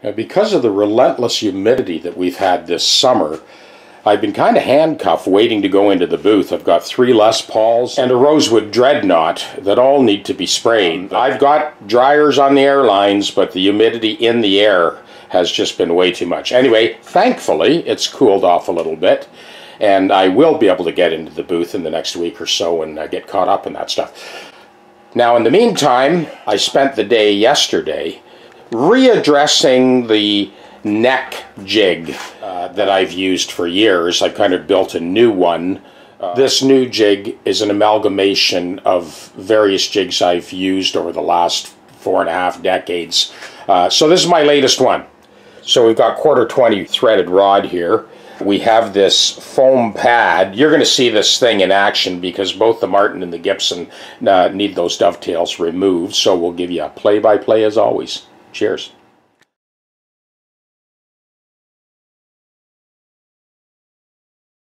Now, because of the relentless humidity that we've had this summer, I've been kind of handcuffed waiting to go into the booth. I've got 3 Les Pauls and a Rosewood Dreadnought that all need to be sprayed. I've got dryers on the airlines, but the humidity in the air has just been way too much. Anyway, thankfully, it's cooled off a little bit, and I will be able to get into the booth in the next week or so and get caught up in that stuff. Now, in the meantime, I spent the day yesterday readdressing the neck jig that I've used for years. I kind of built a new one. This new jig is an amalgamation of various jigs I've used over the last 4.5 decades. So this is my latest one. So we've got 1/4 threaded rod here. We have this foam pad. You're going to see this thing in action because both the Martin and the Gibson need those dovetails removed. So we'll give you a play-by-play as always. Cheers.